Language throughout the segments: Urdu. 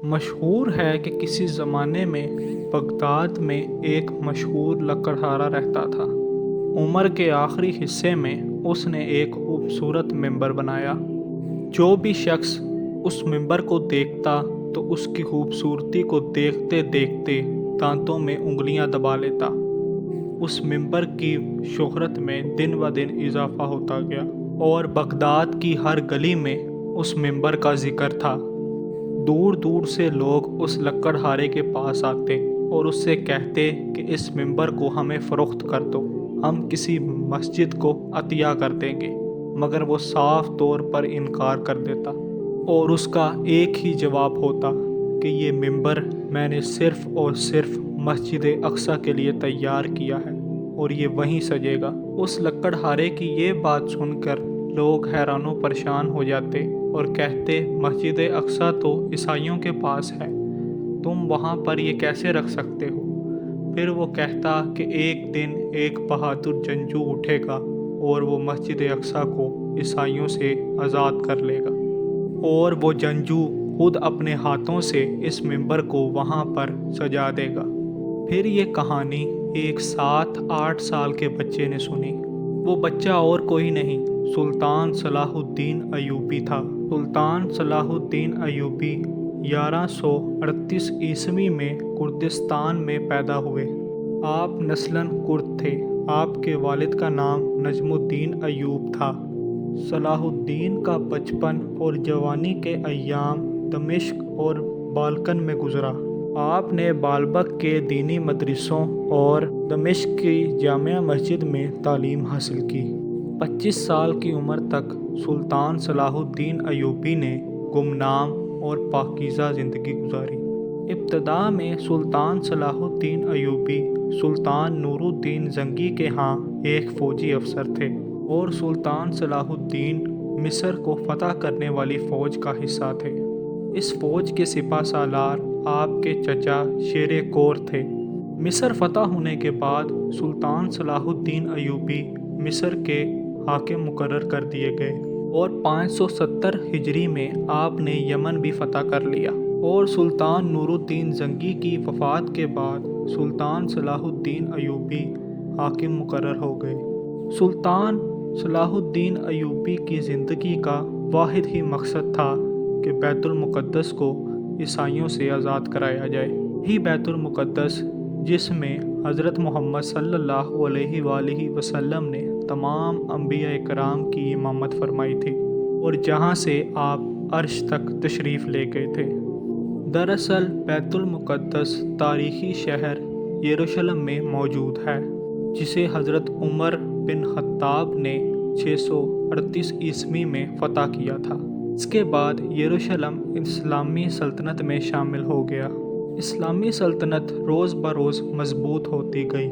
مشہور ہے کہ کسی زمانے میں بغداد میں ایک مشہور لکڑہارا رہتا تھا۔ عمر کے آخری حصے میں اس نے ایک خوبصورت ممبر بنایا۔ جو بھی شخص اس ممبر کو دیکھتا تو اس کی خوبصورتی کو دیکھتے دیکھتے دانتوں میں انگلیاں دبا لیتا۔ اس ممبر کی شہرت میں دن بدن اضافہ ہوتا گیا اور بغداد کی ہر گلی میں اس ممبر کا ذکر تھا۔ دور دور سے لوگ اس لکڑہارے کے پاس آتے اور اس سے کہتے کہ اس ممبر کو ہمیں فروخت کر دو، ہم کسی مسجد کو عطیہ کر دیں گے، مگر وہ صاف طور پر انکار کر دیتا اور اس کا ایک ہی جواب ہوتا کہ یہ ممبر میں نے صرف اور صرف مسجد اقصی کے لیے تیار کیا ہے اور یہ وہیں سجے گا۔ اس لکڑہارے کی یہ بات سن کر لوگ حیران و پریشان ہو جاتے اور کہتے مسجد اقصی تو عیسائیوں کے پاس ہے، تم وہاں پر یہ کیسے رکھ سکتے ہو؟ پھر وہ کہتا کہ ایک دن ایک بہادر جنگجو اٹھے گا اور وہ مسجد اقصی کو عیسائیوں سے آزاد کر لے گا، اور وہ جنگجو خود اپنے ہاتھوں سے اس ممبر کو وہاں پر سجا دے گا۔ پھر یہ کہانی ایک 7-8 سال کے بچے نے سنی۔ وہ بچہ اور کوئی نہیں، سلطان صلاح الدین ایوبی تھا۔ سلطان صلاح الدین ایوبی 1138 عیسوی میں کردستان میں پیدا ہوئے۔ آپ نسلاً کرد تھے۔ آپ کے والد کا نام نجم الدین ایوب تھا۔ صلاح الدین کا بچپن اور جوانی کے ایام دمشق اور بالکن میں گزرا۔ آپ نے بالبک کے دینی مدرسوں اور دمشق کی جامع مسجد میں تعلیم حاصل کی۔ 25 سال کی عمر تک سلطان صلاح الدین ایوبی نے گمنام اور پاکیزہ زندگی گزاری۔ ابتدا میں سلطان صلاح الدین ایوبی سلطان نور الدین زنگی کے ہاں ایک فوجی افسر تھے اور سلطان صلاح الدین مصر کو فتح کرنے والی فوج کا حصہ تھے۔ اس فوج کے سپہ سالار آپ کے چچا شیر کور تھے۔ مصر فتح ہونے کے بعد سلطان صلاح الدین ایوبی مصر کے حاکم مقرر کر دیے گئے اور 570 ہجری میں آپ نے یمن بھی فتح کر لیا، اور سلطان نور الدین زنگی کی وفات کے بعد سلطان صلاح الدین ایوبی حاکم مقرر ہو گئے۔ سلطان صلاح الدین ایوبی کی زندگی کا واحد ہی مقصد تھا کہ بیت المقدس کو عیسائیوں سے آزاد کرایا جائے۔ یہی بیت المقدس جس میں حضرت محمد صلی اللہ علیہ وآلہ وسلم نے تمام انبیاء کرام کی امامت فرمائی تھی اور جہاں سے آپ عرش تک تشریف لے گئے تھے۔ دراصل بیت المقدس تاریخی شہر یروشلم میں موجود ہے، جسے حضرت عمر بن خطاب نے 638 عیسوی میں فتح کیا تھا۔ اس کے بعد یروشلم اسلامی سلطنت میں شامل ہو گیا۔ اسلامی سلطنت روز بروز مضبوط ہوتی گئی۔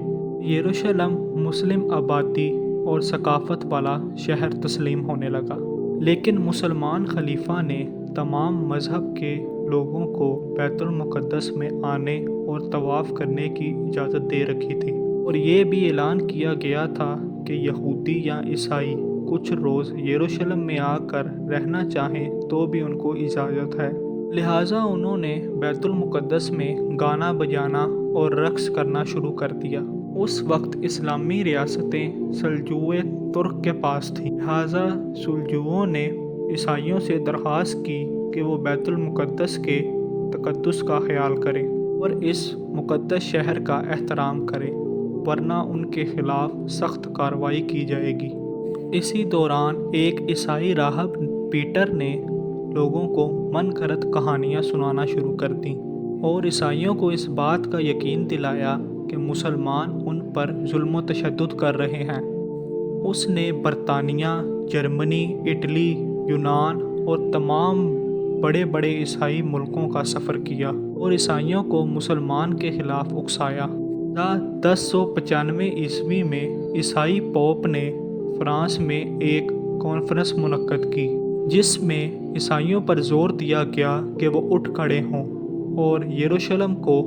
یروشلم مسلم آبادی اور ثقافت والا شہر تسلیم ہونے لگا، لیکن مسلمان خلیفہ نے تمام مذہب کے لوگوں کو بیت المقدس میں آنے اور طواف کرنے کی اجازت دے رکھی تھی، اور یہ بھی اعلان کیا گیا تھا کہ یہودی یا عیسائی کچھ روز یروشلم میں آ کر رہنا چاہیں تو بھی ان کو اجازت ہے۔ لہٰذا انہوں نے بیت المقدس میں گانا بجانا اور رقص کرنا شروع کر دیا۔ اس وقت اسلامی ریاستیں سلجوق ترک کے پاس تھیں، لہٰذا سلجوقیوں نے عیسائیوں سے درخواست کی کہ وہ بیت المقدس کے تقدس کا خیال کریں اور اس مقدس شہر کا احترام کریں، ورنہ ان کے خلاف سخت کارروائی کی جائے گی۔ اسی دوران ایک عیسائی راہب پیٹر نے لوگوں کو من گھڑت کہانیاں سنانا شروع کر دیں اور عیسائیوں کو اس بات کا یقین دلایا کہ مسلمان ان پر ظلم و تشدد کر رہے ہیں۔ اس نے برطانیہ، جرمنی، اٹلی، یونان اور تمام بڑے بڑے عیسائی ملکوں کا سفر کیا اور عیسائیوں کو مسلمان کے خلاف اکسایا۔ 1095 عیسوی میں عیسائی پوپ نے فرانس میں ایک کانفرنس منعقد کی، جس میں عیسائیوں پر زور دیا گیا کہ وہ اٹھ کھڑے ہوں، اور یروشلم کو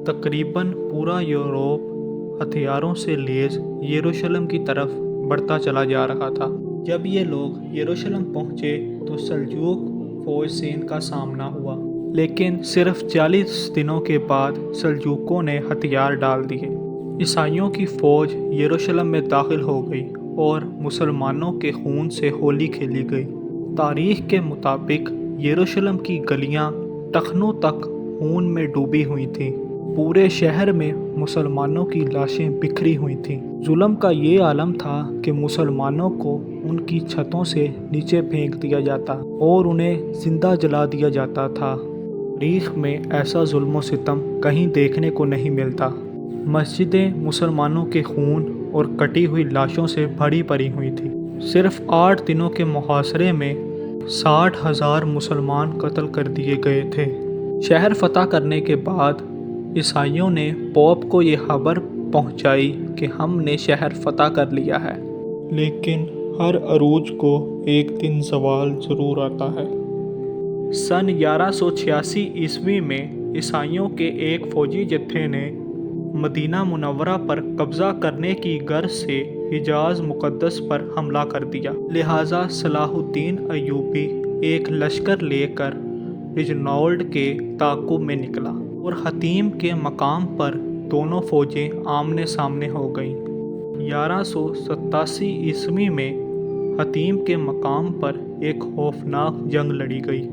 تقریباً پورا یورپ ہتھیاروں سے لیس یروشلم کی طرف بڑھتا چلا جا رہا تھا۔ جب یہ لوگ یروشلم پہنچے تو سلجوق فوج سے ان کا سامنا ہوا۔ لیکن صرف 40 دنوں کے بعد سلجوقیوں نے ہتھیار ڈال دیے۔ عیسائیوں کی فوج یروشلم میں داخل ہو گئی اور مسلمانوں کے خون سے ہولی کھیلی گئی۔ تاریخ کے مطابق یروشلم کی گلیاں ٹخنوں تک خون میں ڈوبی ہوئی تھیں۔ پورے شہر میں مسلمانوں کی لاشیں بکھری ہوئی تھیں۔ ظلم کا یہ عالم تھا کہ مسلمانوں کو ان کی چھتوں سے نیچے پھینک دیا جاتا اور انہیں زندہ جلا دیا جاتا تھا۔ تاریخ میں ایسا ظلم و ستم کہیں دیکھنے کو نہیں ملتا۔ مسجدیں مسلمانوں کے خون اور کٹی ہوئی لاشوں سے بھری پڑی ہوئی تھیں۔ صرف 8 دنوں کے محاصرے میں 60,000 مسلمان قتل کر دیے گئے تھے۔ شہر فتح کرنے کے بعد عیسائیوں نے پوپ کو یہ خبر پہنچائی کہ ہم نے شہر فتح کر لیا ہے، لیکن ہر عروج کو ایک دن زوال ضرور آتا ہے۔ سن 1186 عیسوی میں عیسائیوں کے ایک فوجی جتھے نے مدینہ منورہ پر قبضہ کرنے کی غرض سے حجاز مقدس پر حملہ کر دیا، لہٰذا صلاح الدین ایوبی ایک لشکر لے کر رجنولڈ کے تعاقب میں نکلا اور حطیم کے مقام پر دونوں فوجیں آمنے سامنے ہو گئیں۔ 1187 عیسوی میں حطیم کے مقام پر ایک خوفناک جنگ لڑی گئی،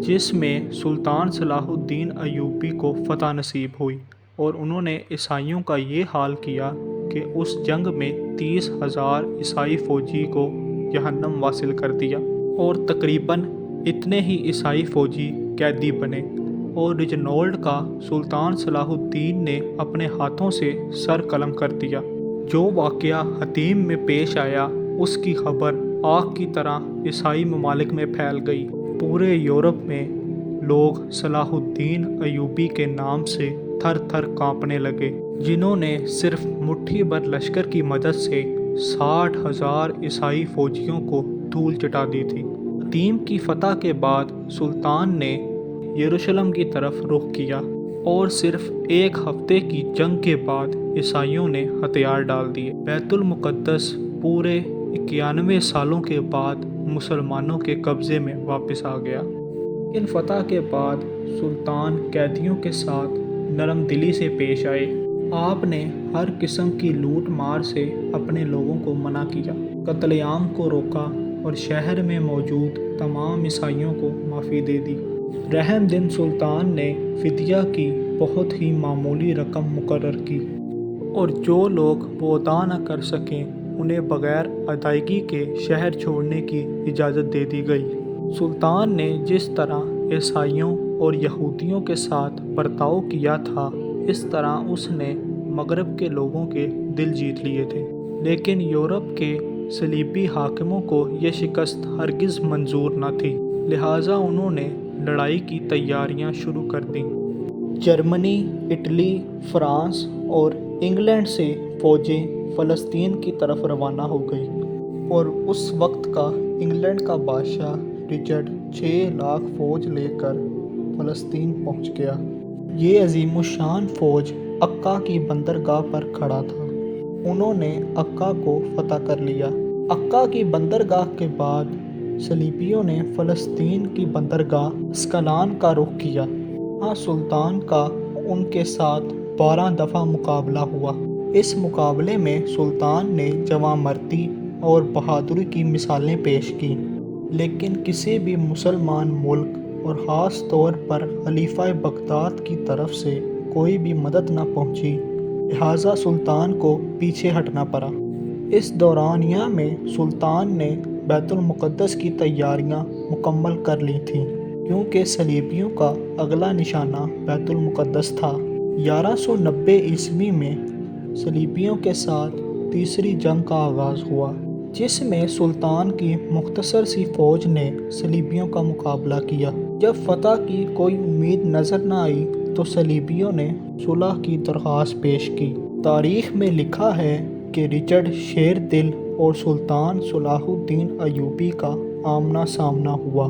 جس میں سلطان صلاح الدین ایوبی کو فتح نصیب ہوئی اور انہوں نے عیسائیوں کا یہ حال کیا کہ اس جنگ میں 30,000 عیسائی فوجی کو جہنم واصل کر دیا اور تقریباً اتنے ہی عیسائی فوجی قیدی بنے، اور رجنولڈ کا سلطان صلاح الدین نے اپنے ہاتھوں سے سر قلم کر دیا۔ جو واقعہ حطیم میں پیش آیا اس کی خبر آگ کی طرح عیسائی ممالک میں پھیل گئی۔ پورے یورپ میں لوگ صلاح الدین ایوبی کے نام سے تھر تھر کانپنے لگے، جنہوں نے صرف مٹھی بھر لشکر کی مدد سے 60,000 عیسائی فوجیوں کو دھول چٹا دی تھی۔ حطیم کی فتح کے بعد سلطان نے یروشلم کی طرف رخ کیا اور صرف ایک ہفتے کی جنگ کے بعد عیسائیوں نے ہتھیار ڈال دیے۔ بیت المقدس پورے 91 سالوں کے بعد مسلمانوں کے قبضے میں واپس آ گیا۔ ان فتح کے بعد سلطان قیدیوں کے ساتھ نرم دلی سے پیش آئے۔ آپ نے ہر قسم کی لوٹ مار سے اپنے لوگوں کو منع کیا، قتل عام کو روکا اور شہر میں موجود تمام عیسائیوں کو معافی دے دی۔ رحم دل سلطان نے فدیہ کی بہت ہی معمولی رقم مقرر کی اور جو لوگ وہ ادا نہ کر سکیں انہیں بغیر ادائیگی کے شہر چھوڑنے کی اجازت دے دی گئی۔ سلطان نے جس طرح عیسائیوں اور یہودیوں کے ساتھ برتاؤ کیا تھا، اس طرح اس نے مغرب کے لوگوں کے دل جیت لیے تھے، لیکن یورپ کے صلیبی حاکموں کو یہ شکست ہرگز منظور نہ تھی، لہٰذا انہوں نے لڑائی کی تیاریاں شروع کر دیں۔ جرمنی، اٹلی، فرانس اور انگلینڈ سے فوجیں فلسطین کی طرف روانہ ہو گئیں اور اس وقت کا انگلینڈ کا بادشاہ رچرڈ 6 لاکھ فوج لے کر فلسطین پہنچ گیا۔ یہ عظیم الشان فوج عکا کی بندرگاہ پر کھڑا تھا۔ انہوں نے عکا کو فتح کر لیا۔ عکا کی بندرگاہ کے بعد صلیبیوں نے فلسطین کی بندرگاہ اسکلان کا رخ کیا۔ وہاں سلطان کا ان کے ساتھ 12 دفعہ مقابلہ ہوا۔ اس مقابلے میں سلطان نے جواں مردی اور بہادری کی مثالیں پیش کیں، لیکن کسی بھی مسلمان ملک اور خاص طور پر خلیفہ بغداد کی طرف سے کوئی بھی مدد نہ پہنچی، لہٰذا سلطان کو پیچھے ہٹنا پڑا۔ اس دورانیہ میں سلطان نے بیت المقدس کی تیاریاں مکمل کر لی تھیں، کیونکہ صلیبیوں کا اگلا نشانہ بیت المقدس تھا۔ 1190 عیسوی میں صلیبیوں کے ساتھ تیسری جنگ کا آغاز ہوا، جس میں سلطان کی مختصر سی فوج نے صلیبیوں کا مقابلہ کیا۔ جب فتح کی کوئی امید نظر نہ آئی تو صلیبیوں نے صلح کی درخواست پیش کی۔ تاریخ میں لکھا ہے کہ رچرڈ شیر دل اور سلطان صلاح الدین ایوبی کا آمنا سامنا ہوا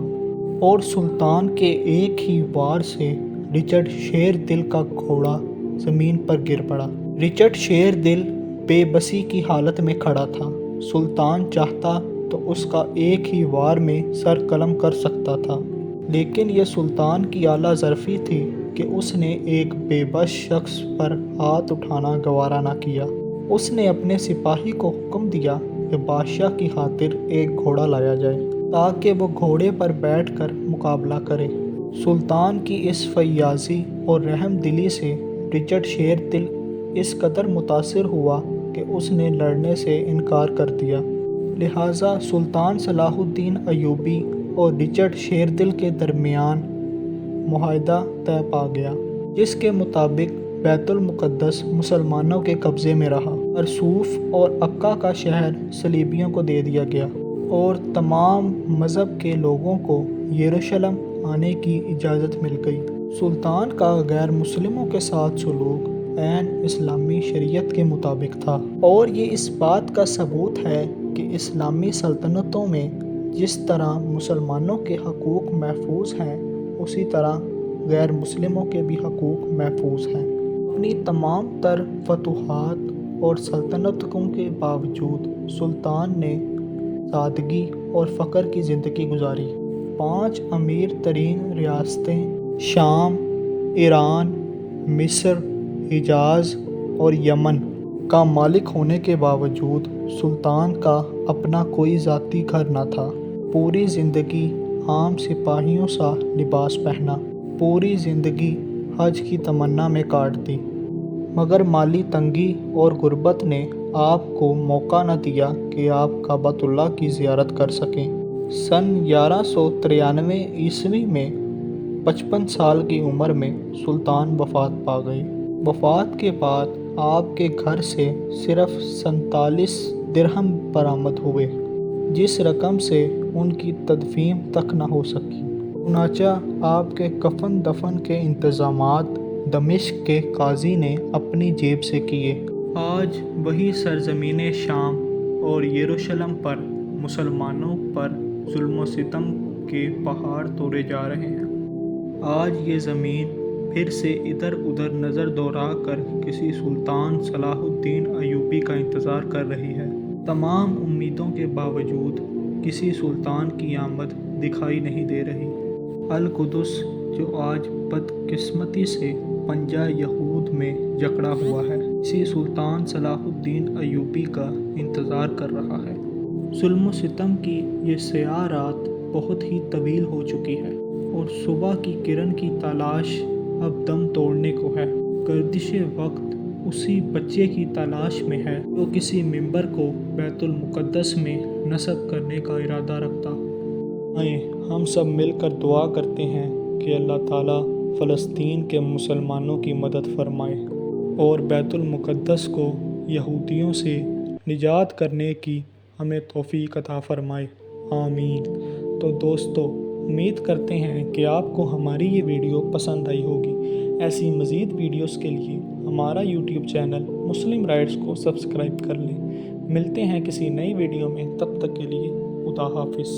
اور سلطان کے ایک ہی وار سے رچرڈ شیر دل کا گھوڑا زمین پر گر پڑا۔ رچرڈ شیر دل بے بسی کی حالت میں کھڑا تھا۔ سلطان چاہتا تو اس کا ایک ہی وار میں سر قلم کر سکتا تھا، لیکن یہ سلطان کی اعلیٰ ظرفی تھی کہ اس نے ایک بے بس شخص پر ہاتھ اٹھانا گوارا نہ کیا۔ اس نے اپنے سپاہی کو حکم دیا کہ بادشاہ کی خاطر ایک گھوڑا لایا جائے تاکہ وہ گھوڑے پر بیٹھ کر مقابلہ کرے۔ سلطان کی اس فیاضی اور رحم دلی سے رچرڈ شیر دل اس قدر متاثر ہوا کہ اس نے لڑنے سے انکار کر دیا۔ لہٰذا سلطان صلاح الدین ایوبی اور رچرڈ شیر دل کے درمیان معاہدہ طے پا گیا، جس کے مطابق بیت المقدس مسلمانوں کے قبضے میں رہا۔ ارسوف اور عکا کا شہر صلیبیوں کو دے دیا گیا اور تمام مذہب کے لوگوں کو یروشلم آنے کی اجازت مل گئی۔ سلطان کا غیر مسلموں کے ساتھ سلوک عین اسلامی شریعت کے مطابق تھا، اور یہ اس بات کا ثبوت ہے کہ اسلامی سلطنتوں میں جس طرح مسلمانوں کے حقوق محفوظ ہیں، اسی طرح غیر مسلموں کے بھی حقوق محفوظ ہیں۔ اپنی تمام تر فتوحات اور سلطنتوں کے باوجود سلطان نے سادگی اور فقر کی زندگی گزاری۔ 5 امیر ترین ریاستیں شام، ایران، مصر، حجاز اور یمن کا مالک ہونے کے باوجود سلطان کا اپنا کوئی ذاتی گھر نہ تھا۔ پوری زندگی عام سپاہیوں سا لباس پہنا، پوری زندگی حج کی تمنا میں کاٹ دی، مگر مالی تنگی اور غربت نے آپ کو موقع نہ دیا کہ آپ کعبۃ اللہ کی زیارت کر سکیں۔ سن 1193 عیسوی میں 55 سال کی عمر میں سلطان وفات پا گئے۔ وفات کے بعد آپ کے گھر سے صرف 47 درہم برآمد ہوئے، جس رقم سے ان کی تدفین تک نہ ہو سکی۔ چنانچہ آپ کے کفن دفن کے انتظامات دمشق کے قاضی نے اپنی جیب سے کیے۔ آج وہی سرزمین شام اور یروشلم پر مسلمانوں پر ظلم و ستم کے پہاڑ توڑے جا رہے ہیں۔ آج یہ زمین پھر سے ادھر ادھر نظر دوڑا کر کسی سلطان صلاح الدین ایوبی کا انتظار کر رہی ہے۔ تمام امیدوں کے باوجود کسی سلطان کی آمد دکھائی نہیں دے رہی۔ القدس جو آج بدقسمتی سے پنجہ یہود میں جکڑا ہوا ہے، اسی سلطان صلاح الدین ایوبی کا انتظار کر رہا ہے۔ ظلم و ستم کی یہ سیاہ رات بہت ہی طویل ہو چکی ہے اور صبح کی کرن کی تلاش اب دم توڑنے کو ہے۔ گردش وقت اسی بچے کی تلاش میں ہے جو کسی ممبر کو بیت المقدس میں نصب کرنے کا ارادہ رکھتا ہو۔ آئیں ہم سب مل کر دعا کرتے ہیں کہ اللہ تعالیٰ فلسطین کے مسلمانوں کی مدد فرمائے اور بیت المقدس کو یہودیوں سے نجات کرنے کی ہمیں توفیق عطا فرمائے، آمین۔ تو دوستو، امید کرتے ہیں کہ آپ کو ہماری یہ ویڈیو پسند آئی ہوگی۔ ایسی مزید ویڈیوز کے لیے ہمارا یوٹیوب چینل مسلم رائٹس کو سبسکرائب کر لیں۔ ملتے ہیں کسی نئی ویڈیو میں، تب تک کے لیے خدا حافظ۔